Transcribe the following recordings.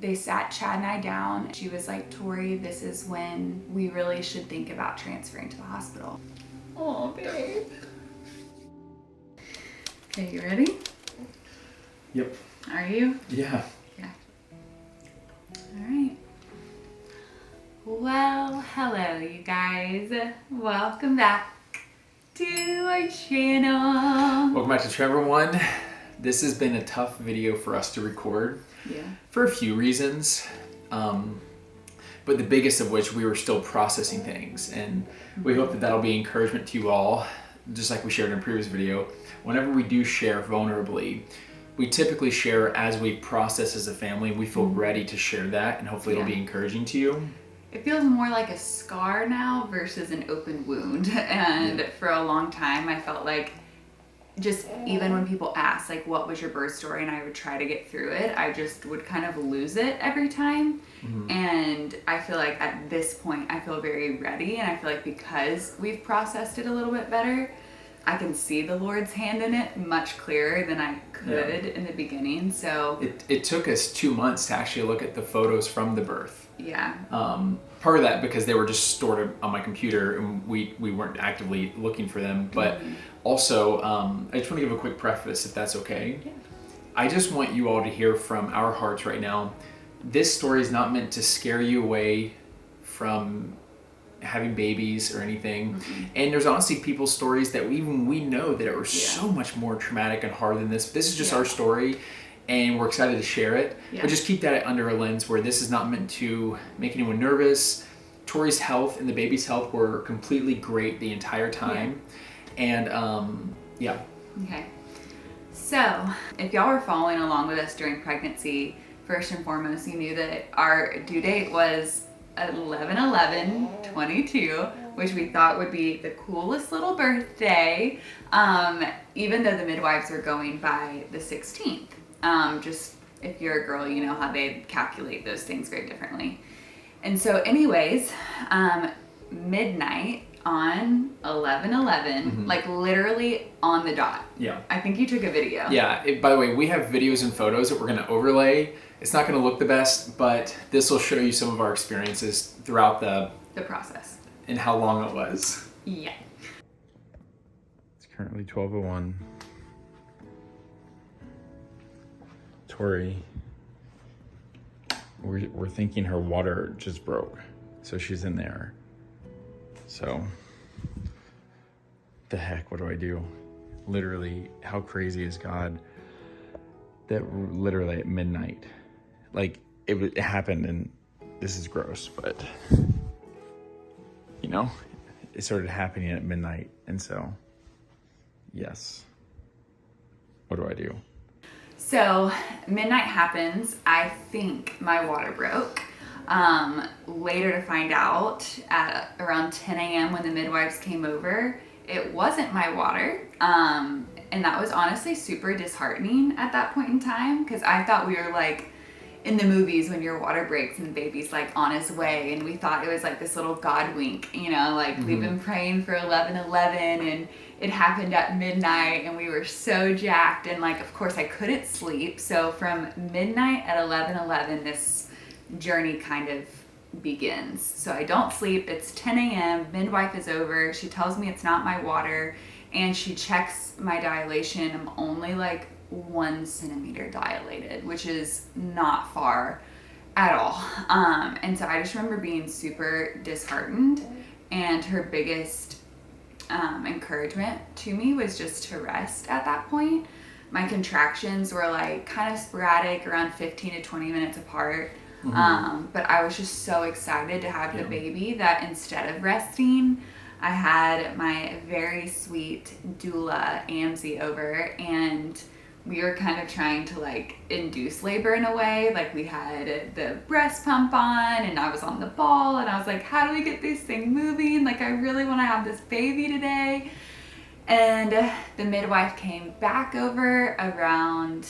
They sat Chad and I down. She was like, Tori, this is when we really should think about transferring to the hospital. Oh, babe. Okay, you ready? Yep. Are you? Yeah. Yeah. All right. Well, hello, you guys. Welcome back to our channel. Welcome back to everyone. This has been a tough video for us to record. Yeah. For a few reasons. But the biggest of which, we were still processing things. And we hope that that'll be encouragement to you all. Just like we shared in a previous video. Whenever we do share vulnerably, we typically share as we process as a family. We feel ready to share that, and hopefully it'll be encouraging to you. It feels more like a scar now versus an open wound. And for a long time, I felt like just even when people ask, like, what was your birth story? And I would try to get through it, I just would kind of lose it every time. And I feel like at this point, I feel very ready. And I feel like because we've processed it a little bit better, I can see the Lord's hand in it much clearer than I could in the beginning. So it took us 2 months to actually look at the photos from the birth. Yeah. Part of that because they were just stored on my computer and we weren't actively looking for them. But also, I just want to give a quick preface, if that's okay. Yeah. I just want you all to hear from our hearts right now. This story is not meant to scare you away from having babies or anything. And there's honestly people's stories that we know that are so much more traumatic and hard than this. This is just our story, and we're excited to share it. But just keep that under a lens where this is not meant to make anyone nervous. Tori's health and the baby's health were completely great the entire time. And Okay. So, if y'all were following along with us during pregnancy, first and foremost, you knew that our due date was 11/11/22, which we thought would be the coolest little birthday, even though the midwives were going by the 16th. Just if you're a girl, you know how they calculate those things very differently. And so anyways, midnight on 11/11, like literally on the dot. Yeah. I think you took a video. Yeah. By the way, we have videos and photos that we're going to overlay. It's not going to look the best, but this will show you some of our experiences throughout the process and how long it was. Yeah. It's currently 12:01. Tori, we're thinking her water just broke, so she's in there. So, the heck, what do I do? Literally, how crazy is God that literally at midnight, like it happened, and this is gross, but you know, it started happening at midnight, and so, yes. What do I do? So midnight happens. I think my water broke. Later to find out at around 10 a.m. when the midwives came over, it wasn't my water. And that was honestly super disheartening at that point in time, because I thought we were like in the movies when your water breaks and the baby's like on his way, and we thought it was like this little God wink, you know, like we've been praying for 11/11 and it happened at midnight and we were so jacked, and like of course I couldn't sleep. So from midnight at 11/11 this journey kind of begins. So I don't sleep. It's 10 a.m. midwife is over. She tells me it's not my water, and she checks my dilation. I'm only like 1 centimeter dilated, which is not far at all. And so I just remember being super disheartened, and her biggest encouragement to me was just to rest at that point. My contractions were like kind of sporadic, around 15 to 20 minutes apart. But I was just so excited to have the baby that instead of resting, I had my very sweet doula Amzie over, and we were kind of trying to like induce labor in a way. Like we had the breast pump on, and I was on the ball, and I was like, how do we get this thing moving? Like I really want to have this baby today. And the midwife came back over around,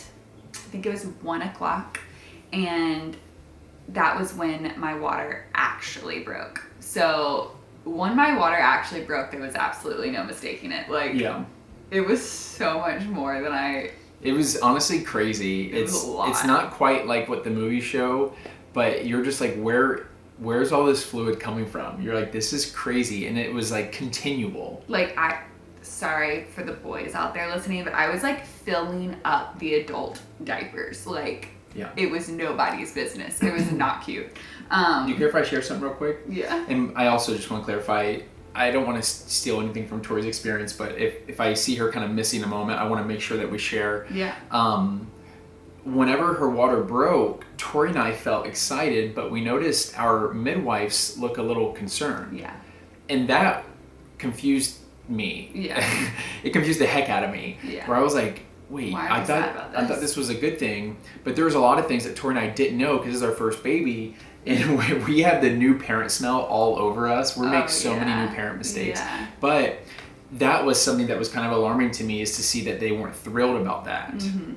I think it was 1 o'clock, and that was when my water actually broke. So when my water actually broke, there was absolutely no mistaking it. Like, it was so much more than I It was honestly crazy. It was a lot. It's not quite like what the movies show, but you're just like, where's all this fluid coming from? You're like, this is crazy, and it was like continual. Like sorry for the boys out there listening, but I was like filling up the adult diapers. Like, yeah, it was nobody's business. It was not cute. Do you care if I share something real quick? Yeah. And I also just want to clarify, I don't want to steal anything from Tori's experience, but if I see her kind of missing a moment, I want to make sure that we share. Yeah. Whenever her water broke, Tori and I felt excited, but we noticed our midwives look a little concerned. Yeah. And that confused me. Yeah. It confused the heck out of me. Yeah. Where I was like, wait, I thought this was a good thing, but there was a lot of things that Tori and I didn't know because this is our first baby, and we have the new parent smell all over us. We make so many new parent mistakes. Yeah. But that was something that was kind of alarming to me, is to see that they weren't thrilled about that. Mm-hmm.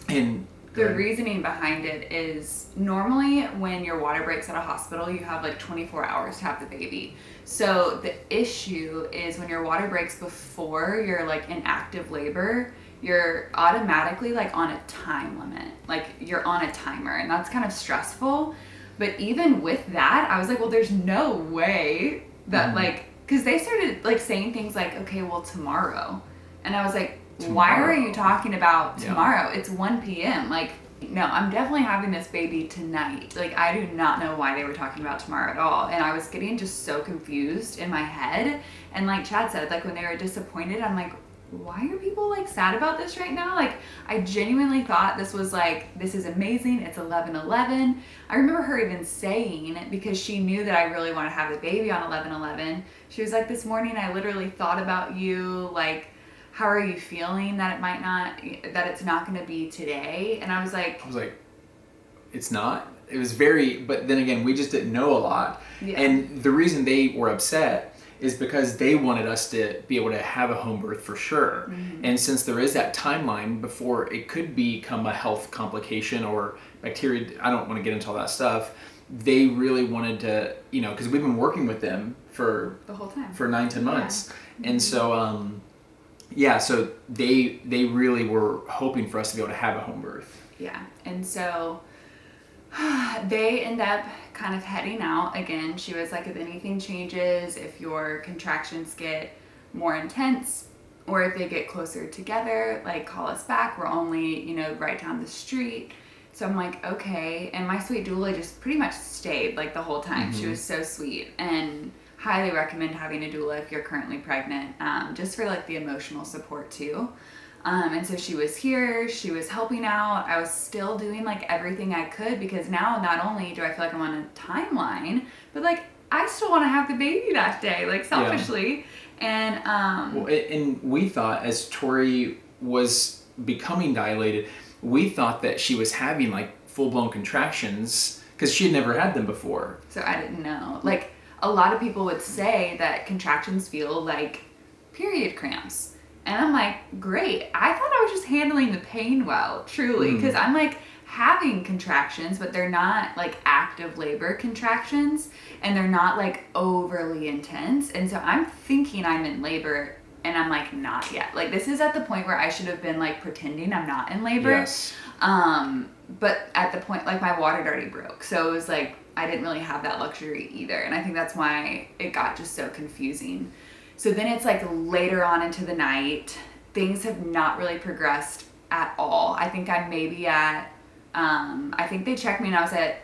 And the reasoning behind it is, normally when your water breaks at a hospital, you have like 24 hours to have the baby. So the issue is when your water breaks before you're like in active labor, you're automatically like on a time limit. Like, you're on a timer, and that's kind of stressful. But even with that, I was like, well, there's no way that like, because they started like saying things like, okay, well, tomorrow. And I was like, why are you talking about tomorrow? Yeah. It's 1 p.m. Like, no, I'm definitely having this baby tonight. Like, I do not know why they were talking about tomorrow at all. And I was getting just so confused in my head. And like Chad said, like, when they were disappointed, I'm like, why are people like sad about this right now? Like, I genuinely thought this was like, this is amazing. It's 11/11. I remember her even saying, because she knew that I really want to have the baby on 11/11, she was like, this morning I literally thought about you. Like, how are you feeling that it's not going to be today? And I was like, it's not. It was very, but then again, we just didn't know a lot. Yeah. And the reason they were upset is because they wanted us to be able to have a home birth for sure. Mm-hmm. And since there is that timeline before it could become a health complication or bacteria, I don't want to get into all that stuff. They really wanted to, because we've been working with them for the whole time, for 9-10 months. Yeah. And so, so they really were hoping for us to be able to have a home birth. Yeah. And so they end up kind of heading out again. She was like, if anything changes, if your contractions get more intense, or if they get closer together, like, call us back. We're only, right down the street. So I'm like, okay. And my sweet doula just pretty much stayed like the whole time. Mm-hmm. She was so sweet, and highly recommend having a doula if you're currently pregnant, just for like the emotional support too. And so she was here, she was helping out. I was still doing like everything I could, because now not only do I feel like I'm on a timeline, but like I still want to have the baby that day, like selfishly. Yeah. And and we thought, as Tori was becoming dilated, we thought that she was having like full-blown contractions, because she had never had them before. So I didn't know. Like, a lot of people would say that contractions feel like period cramps. And I'm like, great. I thought I was just handling the pain well, truly. Because I'm like having contractions, but they're not like active labor contractions. And they're not like overly intense. And so I'm thinking I'm in labor, and I'm like, not yet. Like, this is at the point where I should have been like pretending I'm not in labor. Yes. But at the point, like, my water had already broke. So it was like, I didn't really have that luxury either. And I think that's why it got just so confusing. So then it's like later on into the night, things have not really progressed at all. I think I'm maybe at, I think they checked me and I was at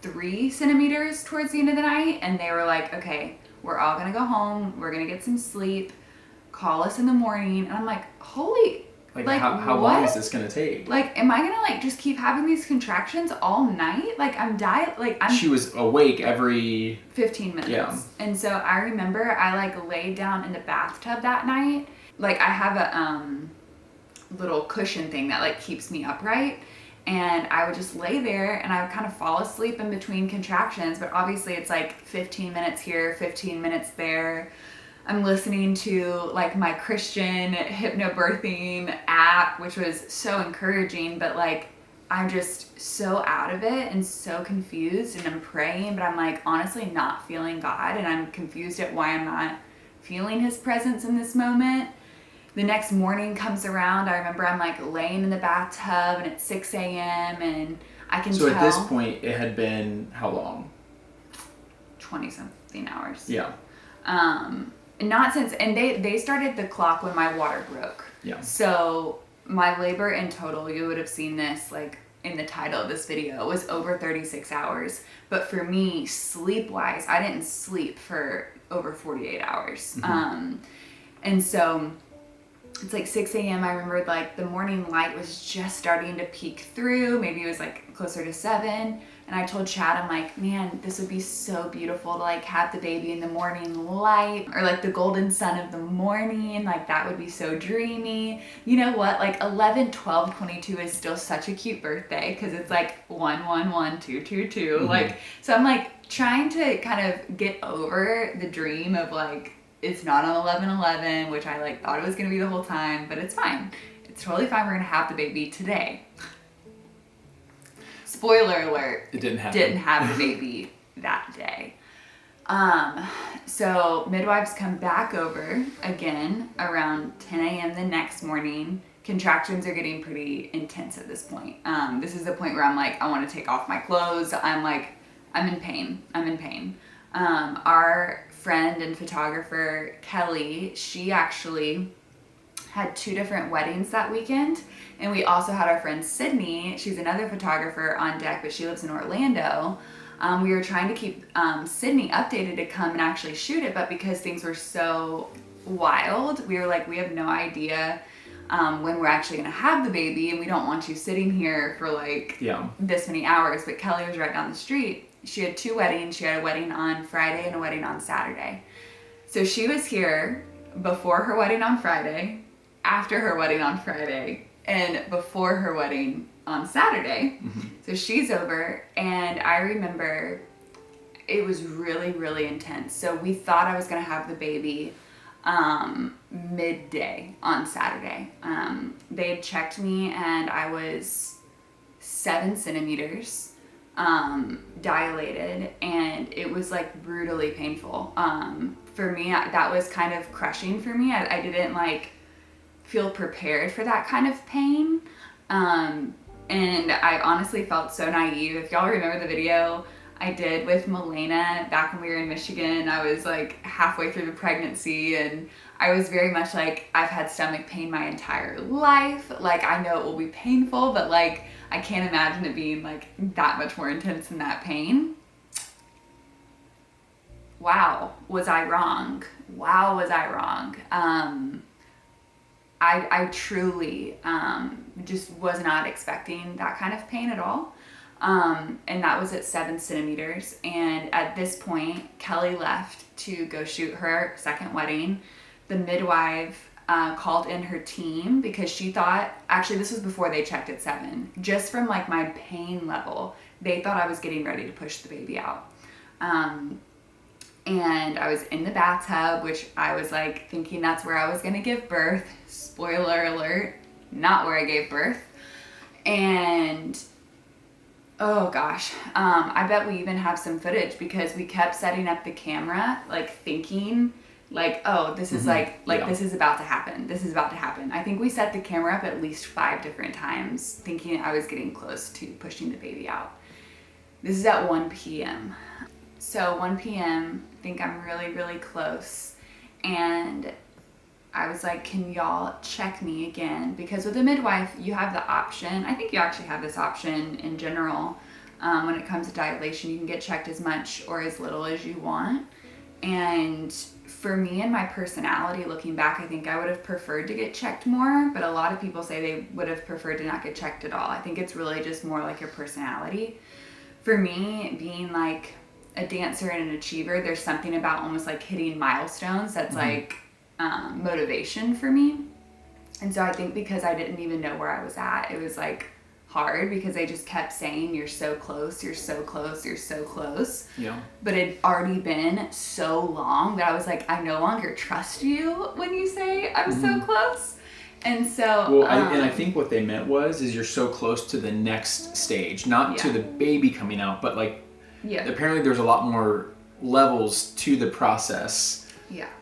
3 centimeters towards the end of the night. And they were like, okay, we're all going to go home. We're going to get some sleep. Call us in the morning. And I'm like, holy, like how long is this going to take? Like, am I going to like just keep having these contractions all night? Like, She was awake every 15 minutes. Yeah. And so I remember I like laid down in the bathtub that night. Like, I have a little cushion thing that like keeps me upright. And I would just lay there and I would kind of fall asleep in between contractions. But obviously it's like 15 minutes here, 15 minutes there. I'm listening to like my Christian hypnobirthing app, which was so encouraging, but like I'm just so out of it and so confused, and I'm praying, but I'm like honestly not feeling God, and I'm confused at why I'm not feeling his presence in this moment. the next morning comes around. I remember I'm like laying in the bathtub and it's 6 a.m. and I can tell. So at this point, it had been how long? 20 something hours. Yeah. Not since, and they started the clock when my water broke. Yeah. So my labor in total, you would have seen this like in the title of this video, was over 36 hours. But for me, sleep-wise, I didn't sleep for over 48 hours. Mm-hmm. And so it's like 6 a.m. I remember like the morning light was just starting to peek through. Maybe it was like closer to 7. And I told Chad, I'm like, man, this would be so beautiful to like have the baby in the morning light or like the golden sun of the morning. Like that would be so dreamy. You know what? Like 11, 12, 22 is still such a cute birthday because it's like 1, 1, 1, 2, 2, 2. Mm-hmm. Like, so I'm like trying to kind of get over the dream of like, it's not on 11/11, which I like thought it was going to be the whole time, but it's fine. It's totally fine. We're going to have the baby today. Spoiler alert. It didn't happen. Didn't have the baby that day. So midwives come back over again around 10 a.m. the next morning. Contractions are getting pretty intense at this point. This is the point where I'm like, I want to take off my clothes. I'm in pain. Our friend and photographer, Kelly, she actually had 2 different weddings that weekend. And we also had our friend Sydney, she's another photographer on deck, but she lives in Orlando. We were trying to keep Sydney updated to come and actually shoot it, but because things were so wild, we were like, we have no idea when we're actually gonna have the baby, and we don't want you sitting here for like this many hours. But Kelly was right down the street. She had 2 weddings. She had a wedding on Friday and a wedding on Saturday. So she was here before her wedding on Friday, after her wedding on Friday, and before her wedding on Saturday. Mm-hmm. So she's over, and I remember it was really, really intense. So we thought I was gonna have the baby midday on Saturday. They had checked me and I was 7 centimeters dilated, and it was like brutally painful. For me, that was kind of crushing for me. I didn't like feel prepared for that kind of pain. And I honestly felt so naive. If y'all remember the video I did with Milena back when we were in Michigan, I was like halfway through the pregnancy, and I was very much like, I've had stomach pain my entire life. Like, I know it will be painful, but like, I can't imagine it being like that much more intense than that pain. Wow, was I wrong? Wow, was I wrong? I truly just was not expecting that kind of pain at all. And that was at 7 centimeters. And at this point, Kelly left to go shoot her second wedding. The midwife called in her team because she thought, actually this was before they checked at 7, just from like my pain level, they thought I was getting ready to push the baby out. And I was in the bathtub, which I was like thinking that's where I was gonna give birth. Spoiler alert, not where I gave birth. And oh gosh, I bet we even have some footage because we kept setting up the camera, like thinking like, oh, this is this is about to happen. This is about to happen. I think we set the camera up at least 5 different times thinking I was getting close to pushing the baby out. This is at 1 p.m. So 1 p.m., I think I'm really, really close. And I was like, can y'all check me again? Because with a midwife, you have the option. I think you actually have this option in general. When it comes to dilation, you can get checked as much or as little as you want. And for me and my personality, looking back, I think I would have preferred to get checked more. But a lot of people say they would have preferred to not get checked at all. I think it's really just more like your personality. For me, being like a dancer and an achiever, there's something about almost like hitting milestones that's like motivation for me. And so I think because I didn't even know where I was at, it was like hard because they just kept saying, you're so close, you're so close, you're so close. Yeah. But it had already been so long that I was like, I no longer trust you when you say I'm so close. And so and I think what they meant is you're so close to the next stage, not to the baby coming out, but like apparently there's a lot more levels to the process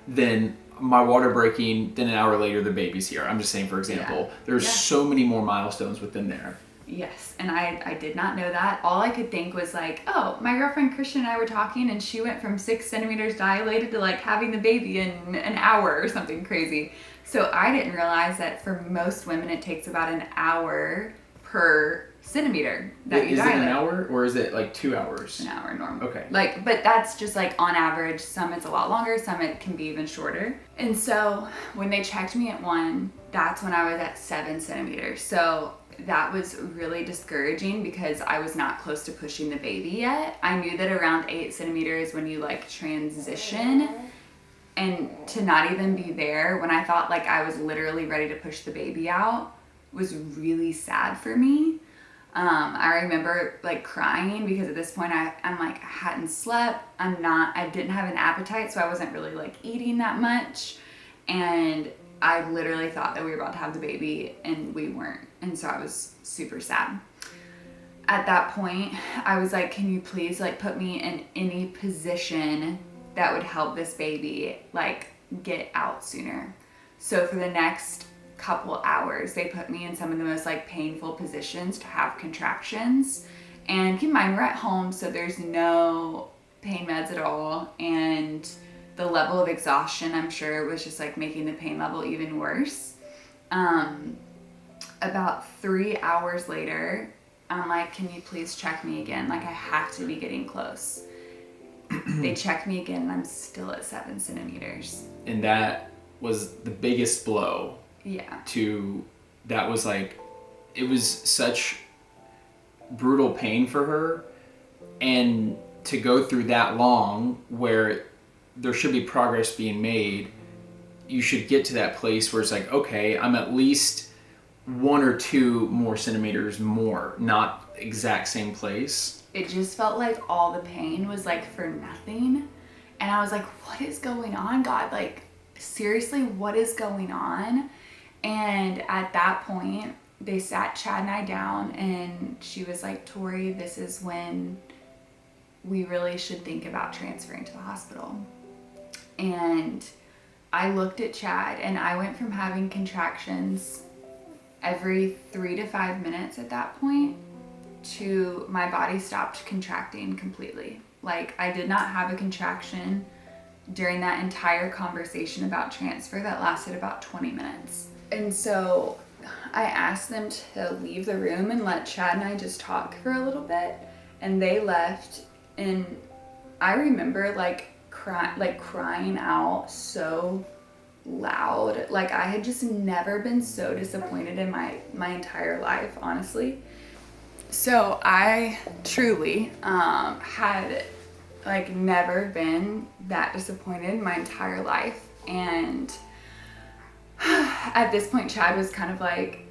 than my water breaking, then an hour later the baby's here. I'm just saying, for example, there's so many more milestones within there. Yes, and I did not know that. All I could think was like, oh, my girlfriend Christian and I were talking, and she went from 6 centimeters dilated to like having the baby in an hour or something crazy. So I didn't realize that for most women it takes about an hour per centimeter that you dilate. Is it an hour or is it like 2 hours? An hour normal. Okay. Like, but that's just like on average. Some it's a lot longer, some it can be even shorter. And so when they checked me at 1, that's when I was at 7 centimeters. So that was really discouraging because I was not close to pushing the baby yet. I knew that around 8 centimeters when you like transition, and to not even be there when I thought like I was literally ready to push the baby out was really sad for me. I remember like crying because at this point I'm like, I hadn't slept. I didn't have an appetite, so I wasn't really like eating that much. And I literally thought that we were about to have the baby and we weren't. And so I was super sad. At that point, I was like, can you please like put me in any position that would help this baby like get out sooner? So for the next couple hours, they put me in some of the most like painful positions to have contractions. And keep in mind, we're at home, so there's no pain meds at all. And the level of exhaustion, I'm sure, was just like making the pain level even worse. About 3 hours later, I'm like, can you please check me again? Like, I have to be getting close. They check me again, and I'm still at 7 centimeters. And that was the biggest blow. Yeah. That was like, it was such brutal pain for her. And to go through that long where there should be progress being made, you should get to that place where it's like, okay, I'm at least 1 or 2 more centimeters more, not exact same place. It just felt like all the pain was like for nothing. And I was like, what is going on, God? Like, seriously, what is going on? And at that point, they sat Chad and I down, and she was like, Tori, this is when we really should think about transferring to the hospital. And I looked at Chad, and I went from having contractions every 3 to 5 minutes at that point to my body stopped contracting completely. Like, I did not have a contraction during that entire conversation about transfer that lasted about 20 minutes. And so I asked them to leave the room and let Chad and I just talk for a little bit, and they left. And I remember crying out so loud. Like, I had just never been so disappointed in my entire life, honestly. So I truly had like never been that disappointed in my entire life. And at this point, Chad was kind of like,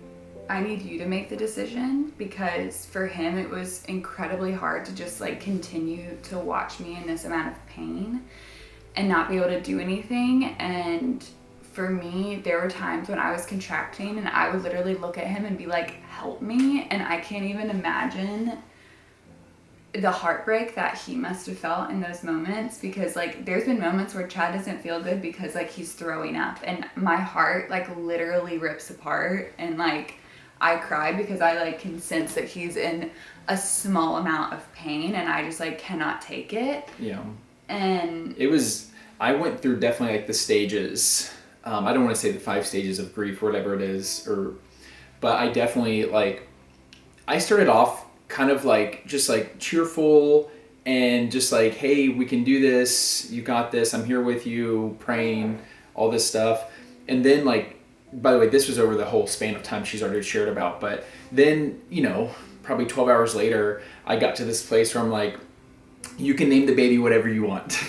I need you to make the decision, because for him it was incredibly hard to just like continue to watch me in this amount of pain and not be able to do anything. And for me, there were times when I was contracting and I would literally look at him and be like, help me. And I can't even imagine the heartbreak that he must have felt in those moments, because like there's been moments where Chad doesn't feel good because like he's throwing up, and my heart like literally rips apart, and like I cry because I like can sense that he's in a small amount of pain, and I just like cannot take it. Yeah. And I went through definitely like the stages. I don't want to say the 5 stages of grief or whatever it is, but I definitely like, I started off kind of like just like cheerful and just like, hey, we can do this, you got this, I'm here with you, praying, all this stuff. And then like, by the way, this was over the whole span of time she's already shared about, but then, you know, probably 12 hours later, I got to this place where I'm like, you can name the baby whatever you want.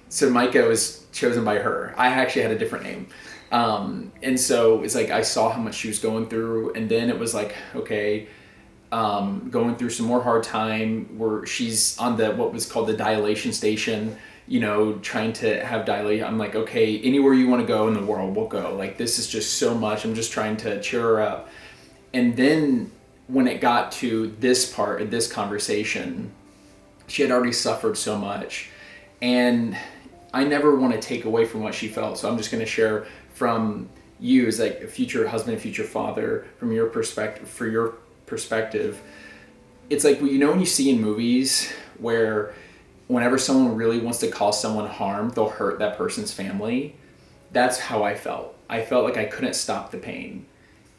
So Micah was chosen by her. I actually had a different name. And so it's like, I saw how much she was going through, and then it was like, okay, going through some more hard time where she's on what was called the dilation station, you know, trying to have dilate. I'm like, okay, anywhere you want to go in the world, we'll go. Like, this is just so much. I'm just trying to cheer her up. And then when it got to this part of this conversation, she had already suffered so much. And I never want to take away from what she felt. So I'm just going to share from you as like a future husband, future father, from your perspective. It's like, you know, when you see in movies where whenever someone really wants to cause someone harm, they'll hurt that person's family. That's how I felt. I felt like I couldn't stop the pain,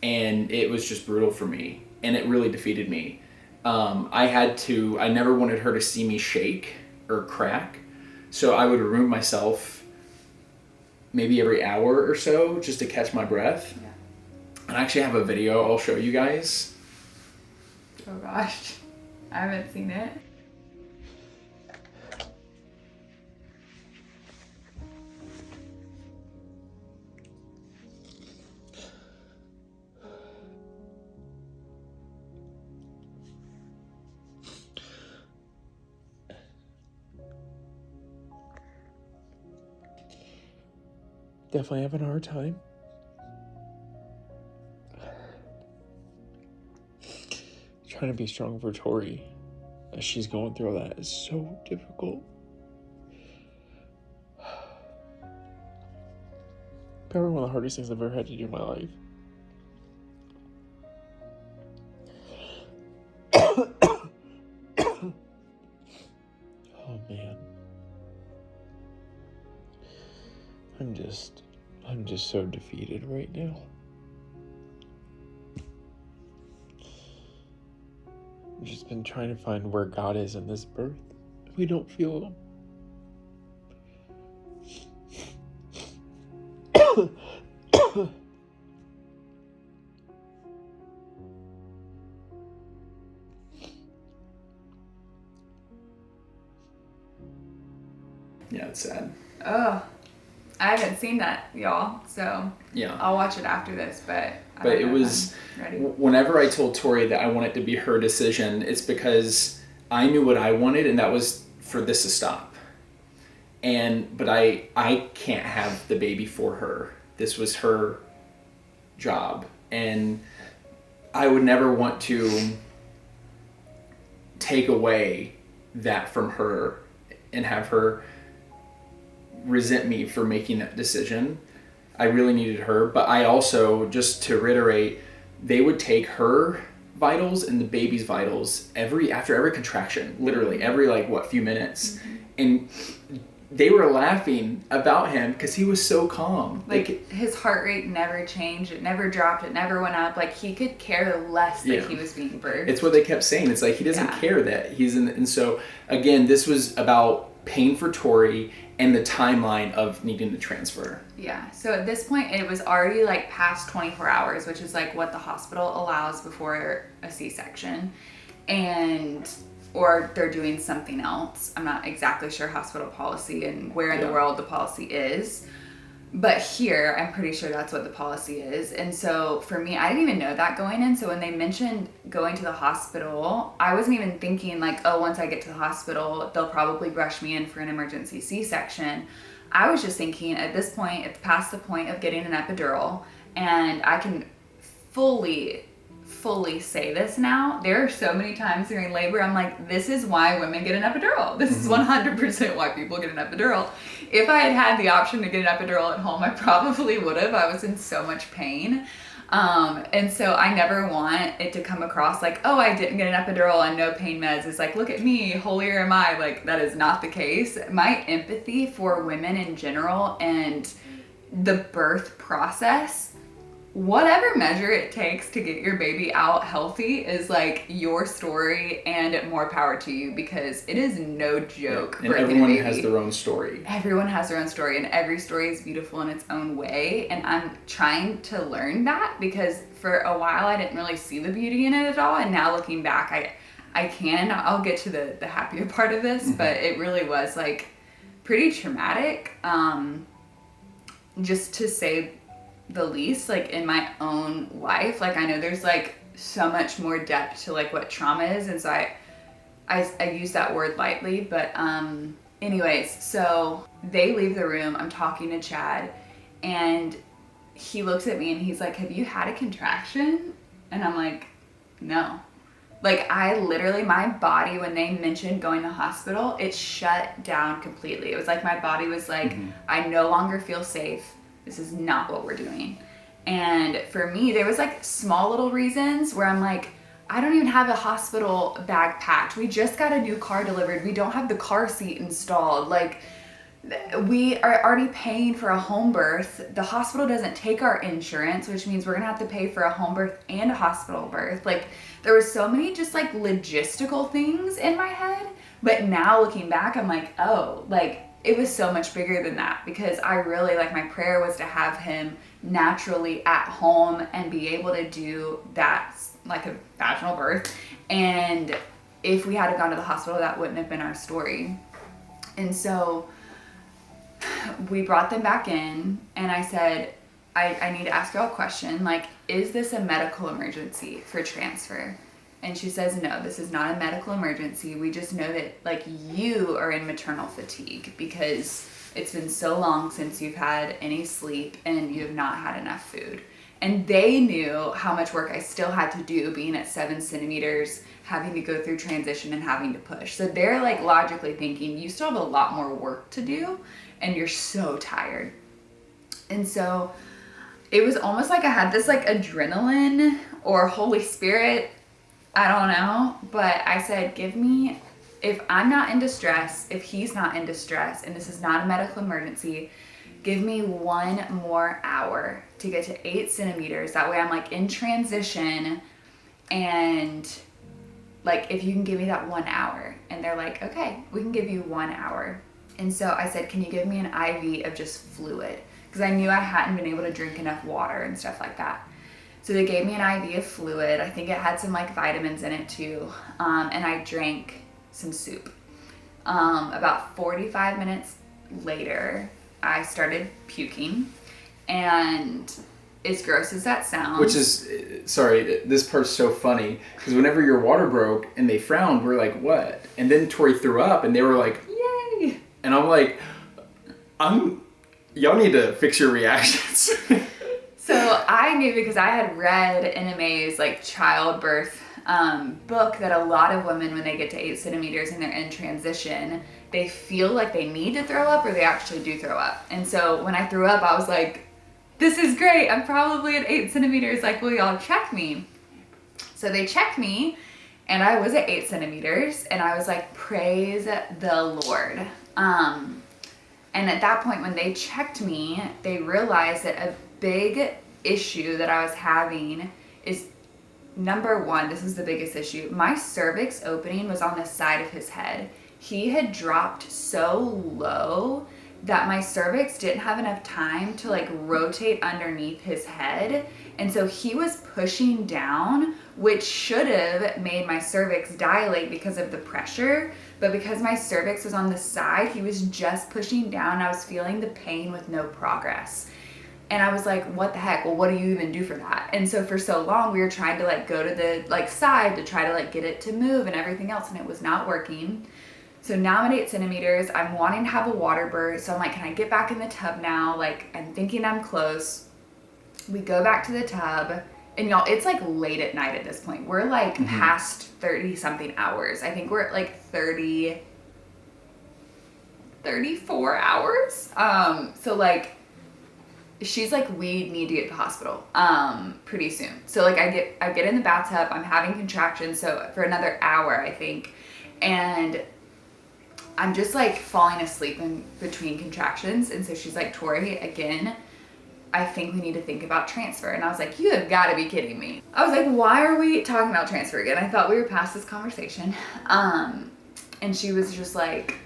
and it was just brutal for me, and it really defeated me. I never wanted her to see me shake or crack, so I would remove myself maybe every hour or so just to catch my breath. Yeah. And I actually have a video I'll show you guys. Oh gosh, I haven't seen it. Definitely having a hard time. Trying to be strong for Tori as she's going through all that is so difficult. Probably one of the hardest things I've ever had to do in my life. Oh man. I'm just so defeated right now. I've just been trying to find where God is in this birth. We don't feel him. Yeah, it's sad. Oh, I haven't seen that, y'all. So yeah, I'll watch it after this. But it was ready. Whenever I told Tori that I want it to be her decision, it's because I knew what I wanted, and that was for this to stop. But I can't have the baby for her. This was her job, and I would never want to take away that from her and have her resent me for making that decision. I really needed her, but I also, just to reiterate, they would take her vitals and the baby's vitals after every contraction, literally every few minutes. Mm-hmm. And they were laughing about him because he was so calm. Like his heart rate never changed. It never dropped. It never went up. Like he could care less that he was being birthed. It's what they kept saying. It's like he doesn't care that he's in. And so again, this was about pain for Tori and the timeline of needing to transfer. Yeah. So at this point, it was already past 24 hours, which is what the hospital allows before a C-section, or they're doing something else. I'm not exactly sure hospital policy and where in the world the policy is. But here, I'm pretty sure that's what the policy is. And so for me, I didn't even know that going in. So when they mentioned going to the hospital, I wasn't even thinking once I get to the hospital, they'll probably rush me in for an emergency C-section. I was just thinking at this point, it's past the point of getting an epidural. And I can fully say this now. There are so many times during labor, I'm like, this is why women get an epidural. This is 100% why people get an epidural. If I had had the option to get an epidural at home, I probably would have. I was in so much pain. And so I never want it to come across I didn't get an epidural and no pain meds. It's look at me, holier am I. That is not the case. My empathy for women in general and the birth process, whatever measure it takes to get your baby out healthy is your story, and more power to you, because it is no joke. And everyone has their own story. Everyone has their own story, and every story is beautiful in its own way. And I'm trying to learn that, because for a while I didn't really see the beauty in it at all. And now looking back, I can. I'll get to the happier part of this, but it really was pretty traumatic, just to say the least, in my own life. I know there's so much more depth to what trauma is, and so I use that word lightly, but anyways, so they leave the room. I'm talking to Chad, and he looks at me and he's like, have you had a contraction? And I'm like, no. Like I literally, my body, when they mentioned going to the hospital, it shut down completely. It was like my body was like, I no longer feel safe. This is not what we're doing. And for me, there was like small little reasons where I'm like, I don't even have a hospital bag packed. We just got a new car delivered. We don't have the car seat installed. Like, we are already paying for a home birth. The hospital doesn't take our insurance, which means we're gonna have to pay for a home birth and a hospital birth. Like, there were so many just like logistical things in my head. But now looking back, I'm like, oh, like it was so much bigger than that, because I really, like, my prayer was to have him naturally at home and be able to do that, like a vaginal birth. And if we had gone to the hospital, that wouldn't have been our story. And so we brought them back in, and I said, I need to ask you all a question. Like, is this a medical emergency for transfer? And she says, no, this is not a medical emergency. We just know that, like, you are in maternal fatigue because it's been so long since you've had any sleep and you have not had enough food. And they knew how much work I still had to do being at 7 centimeters, having to go through transition and having to push. So they're like logically thinking, you still have a lot more work to do and you're so tired. And so it was almost like I had this like adrenaline or Holy Spirit, I don't know, but I said, give me, if I'm not in distress, if he's not in distress, and this is not a medical emergency, give me 1 more hour to get to 8 centimeters. That way I'm like in transition, and like if you can give me that 1 hour. And they're like, okay, we can give you 1 hour. And so I said, can you give me an IV of just fluid? Because I knew I hadn't been able to drink enough water and stuff like that. So they gave me an IV of fluid. I think it had some like vitamins in it too. And I drank some soup. About 45 minutes later, I started puking. And as gross as that sounds. Which is, sorry, this part's so funny. Because whenever your water broke and they frowned, we're like, what? And then Tori threw up and they were like, yay. And I'm like, y'all need to fix your reactions. So I knew, because I had read NMA's like childbirth book, that a lot of women, when they get to 8 centimeters and they're in transition, they feel like they need to throw up or they actually do throw up. And so when I threw up, I was like, this is great. I'm probably at 8 centimeters. Like, will y'all check me? So they checked me and I was at 8 centimeters and I was like, praise the Lord. And at that point, when they checked me, they realized that a big issue that I was having is, number one, this is the biggest issue. My cervix opening was on the side of his head. He had dropped so low that my cervix didn't have enough time to like rotate underneath his head. And so he was pushing down, which should have made my cervix dilate because of the pressure. But because my cervix was on the side, he was just pushing down. I was feeling the pain with no progress. And I was like, what the heck? Well, what do you even do for that? And so for so long, we were trying to like go to the like side to try to like get it to move and everything else. And it was not working. So now I'm at 8 centimeters. I'm wanting to have a water birth. So I'm like, can I get back in the tub now? Like, I'm thinking I'm close. We go back to the tub. And y'all, it's like late at night at this point. We're like past 30 something hours. I think we're at like 34 hours. So like, she's like, we need to get to the hospital pretty soon. So like I get in the bathtub, I'm having contractions, so for another hour, I think. And I'm just like falling asleep in between contractions. And so she's like, Tori, again, I think we need to think about transfer. And I was like, you have got to be kidding me. I was like, why are we talking about transfer again? I thought we were past this conversation. And she was just like,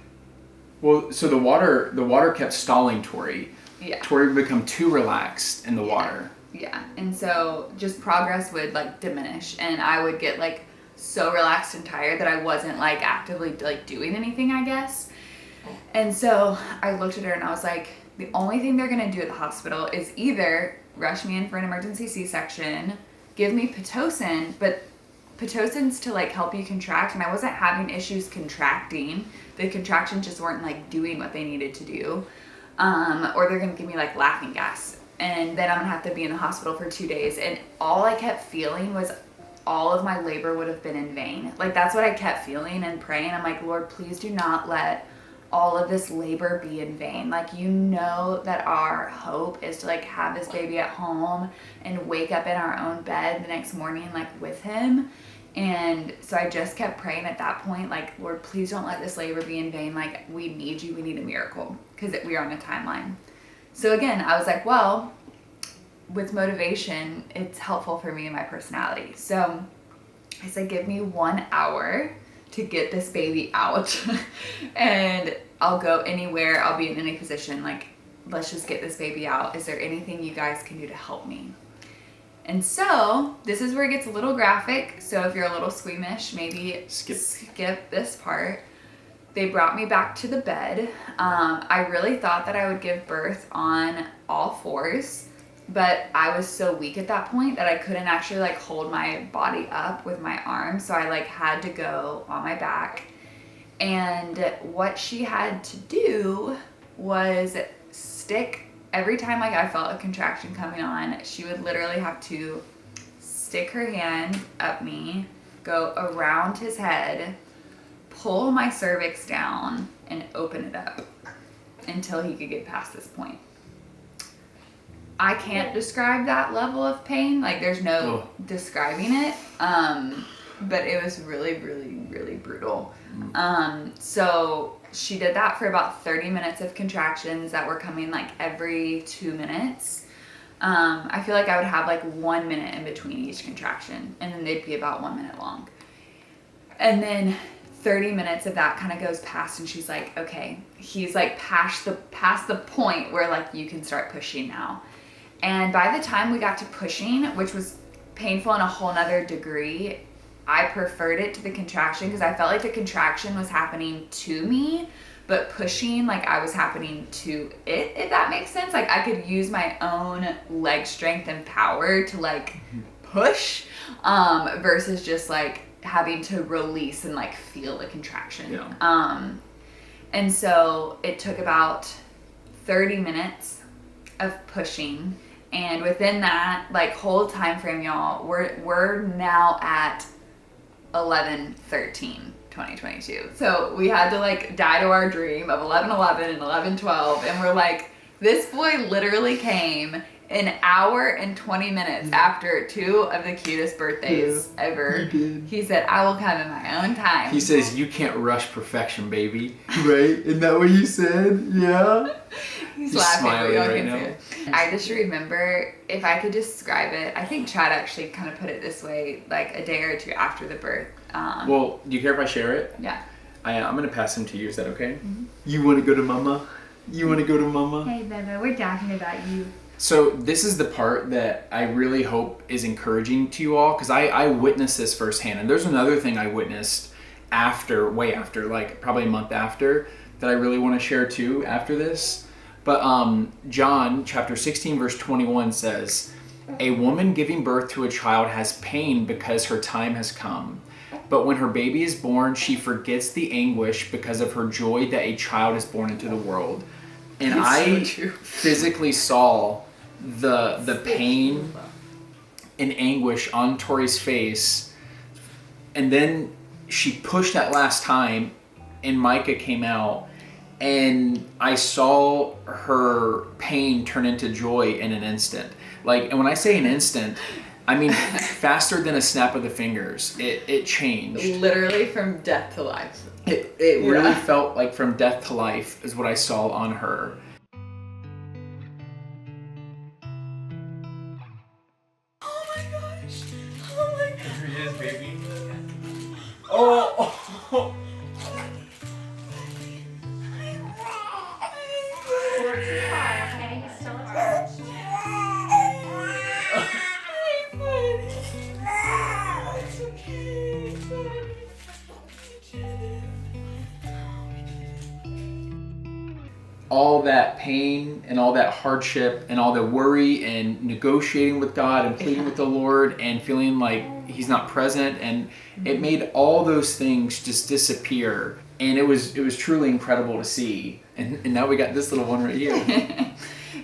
well, so the water kept stalling Tori. Yeah. Tori would become too relaxed in the water. Yeah. And so just progress would like diminish, and I would get like so relaxed and tired that I wasn't like actively like doing anything, I guess. And so I looked at her and I was like, the only thing they're going to do at the hospital is either rush me in for an emergency C-section, give me Pitocin, but Pitocin's to like help you contract, and I wasn't having issues contracting. The contractions just weren't like doing what they needed to do. Or they're going to give me like laughing gas, and then I'm going to have to be in the hospital for 2 days. And all I kept feeling was all of my labor would have been in vain. Like, that's what I kept feeling and praying. I'm like, Lord, please do not let all of this labor be in vain. Like, you know that our hope is to like have this baby at home and wake up in our own bed the next morning, like with him. And so I just kept praying at that point, like, Lord, please don't let this labor be in vain. Like, we need you. We need a miracle, because we are on a timeline. So again, I was like, well, with motivation, it's helpful for me and my personality. So I said, give me 1 hour to get this baby out and I'll go anywhere. I'll be in any position. Like, let's just get this baby out. Is there anything you guys can do to help me? And so this is where it gets a little graphic. So if you're a little squeamish, maybe skip this part. They brought me back to the bed. I really thought that I would give birth on all fours, but I was so weak at that point that I couldn't actually like hold my body up with my arms. So I like had to go on my back. And what she had to do was stick, every time like I felt a contraction coming on, she would literally have to stick her hand up me, go around his head, pull my cervix down, and open it up until he could get past this point. I can't describe that level of pain. Like, there's no describing it. But it was really, really, really brutal. So she did that for about 30 minutes of contractions that were coming like every 2 minutes. I feel like I would have like 1 minute in between each contraction, and then they'd be about 1 minute long. And then 30 minutes of that kind of goes past, and she's like, okay, he's like past the point where like you can start pushing now. And by the time we got to pushing, which was painful in a whole nother degree, I preferred it to the contraction because I felt like the contraction was happening to me, but pushing, like I was happening to it, if that makes sense. Like, I could use my own leg strength and power to like push, versus just like having to release and like feel the contraction. Yeah. And so it took about 30 minutes of pushing. And within that like whole time frame, y'all, we're now at 11/13/2022. So we had to like die to our dream of 11/11 and 11/12, and we're like, this boy literally came an hour and 20 minutes after 2 of the cutest birthdays ever. He said, I will come in my own time. He says, you can't rush perfection, baby. Right? Isn't that what you said? Yeah. He's laughing right now. I just remember, if I could describe it, I think Chad actually kind of put it this way, like a day or 2 after the birth. Well, do you care if I share it? Yeah. I'm going to pass him to you. Is that okay? Mm-hmm. You want to go to mama? You want to go to mama? Hey, Beba, we're talking about you. So this is the part that I really hope is encouraging to you all, because I witnessed this firsthand. And there's another thing I witnessed way after, like probably a month after, that I really want to share too after this. But John chapter 16 verse 21 says, a woman giving birth to a child has pain because her time has come. But when her baby is born, she forgets the anguish because of her joy that a child is born into the world. And I physically saw the pain and anguish on Tori's face. And then she pushed that last time, and Micah came out. And I saw her pain turn into joy in an instant. Like, and when I say an instant, I mean faster than a snap of the fingers. It changed. Literally from death to life. It really felt like from death to life is what I saw on her. Oh my gosh. Oh my gosh. Here he is, baby. Oh. All that pain and all that hardship and all the worry and negotiating with God and pleading with the Lord and feeling like he's not present, and it made all those things just disappear. And it was truly incredible to see. And now we got this little one right here.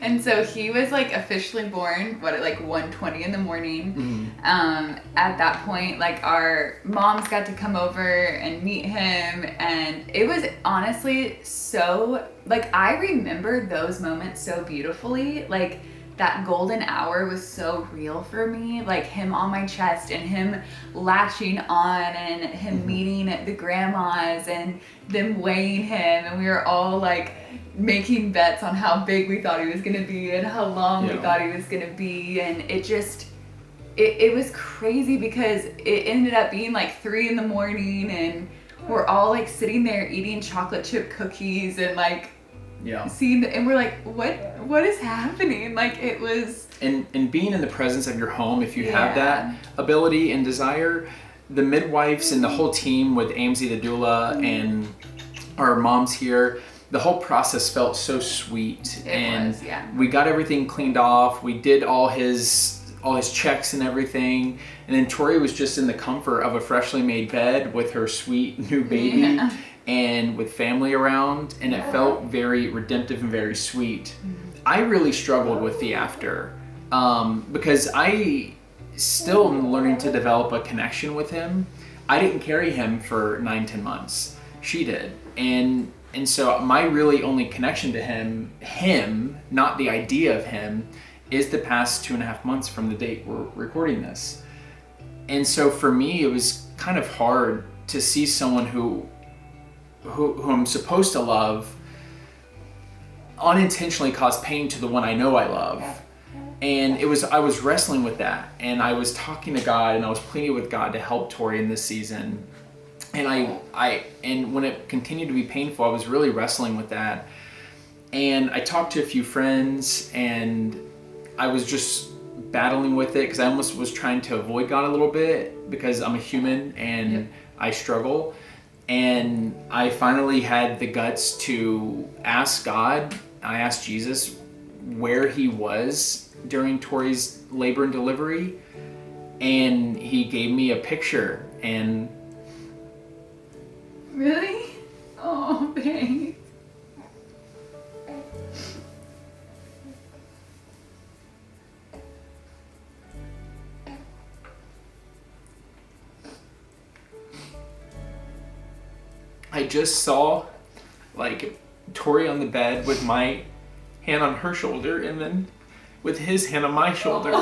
And so he was like officially born, at like 1:20 in the morning. At that point, like our moms got to come over and meet him, and it was honestly so, like, I remember those moments so beautifully. Like, that golden hour was so real for me, like him on my chest and him latching on and him meeting the grandmas and them weighing him, and we were all like making bets on how big we thought he was gonna be and how long we thought he was gonna be, and it was crazy because it ended up being like 3 a.m. and we're all like sitting there eating chocolate chip cookies and like seeing and we're like, what is happening? Like, it was, and being in the presence of your home, if you have that ability and desire, the midwives and the whole team with Amzi the doula and our moms here, the whole process felt so sweet. We got everything cleaned off. We did all his checks and everything, and then Tori was just in the comfort of a freshly made bed with her sweet new baby and with family around, and it felt very redemptive and very sweet. I really struggled with the after, because I still am learning to develop a connection with him. I didn't carry him for 9-10 months. She did. And so my really only connection to him, not the idea of him, is the past 2.5 months from the date we're recording this. And so for me, it was kind of hard to see someone who I'm supposed to love unintentionally cause pain to the one I know I love. And I was wrestling with that, and I was talking to God, and I was pleading with God to help Tori in this season. And and when it continued to be painful, I was really wrestling with that. And I talked to a few friends, and I was just battling with it because I almost was trying to avoid God a little bit because I'm a human and I struggle. And I finally had the guts to ask God, I asked Jesus where he was during Tori's labor and delivery, and he gave me a picture. And really? Oh, thanks. I just saw like Tori on the bed with my hand on her shoulder and then with his hand on my shoulder.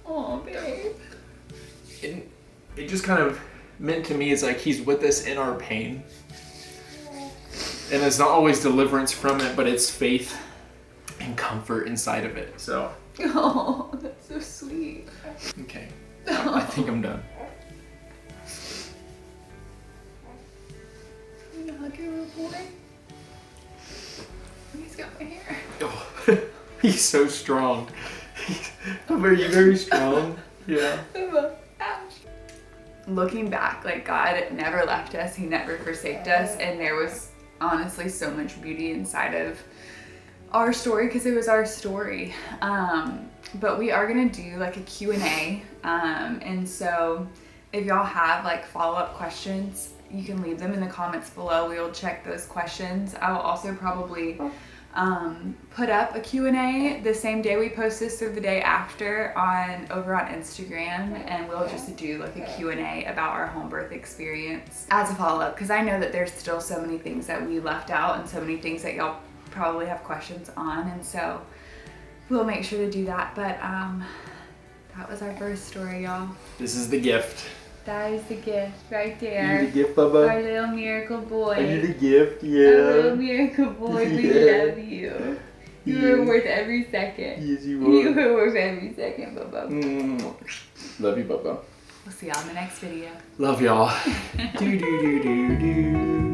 Oh, babe. And it just kind of meant to me, it's like he's with us in our pain. And it's not always deliverance from it, but it's faith and comfort inside of it. So. Oh, that's so sweet. Okay. I think I'm done. Can you hug your little boy? He's got my hair. Oh, he's so strong. Are you very strong? Yeah. Looking back, like, God never left us. He never forsaked us. And there was honestly so much beauty inside of our story because it was our story. But we are gonna do like a Q&A. And so if y'all have like follow-up questions, you can leave them in the comments below. We will check those questions. I will also probably put up a Q&A the same day we post this or the day after over on Instagram, and we'll just do like a Q&A about our home birth experience as a follow-up, because I know that there's still so many things that we left out and so many things that y'all probably have questions on, and so we'll make sure to do that. But that was our first story, y'all. This is the gift. That is the gift right there. You the gift, Bubba? Our little miracle boy. Are you the gift? Yeah. Our little miracle boy, we love you. You are worth every second. Yes, you are. You are worth every second, Bubba. Love you, Bubba. We'll see y'all in the next video. Love y'all. Do do do do do.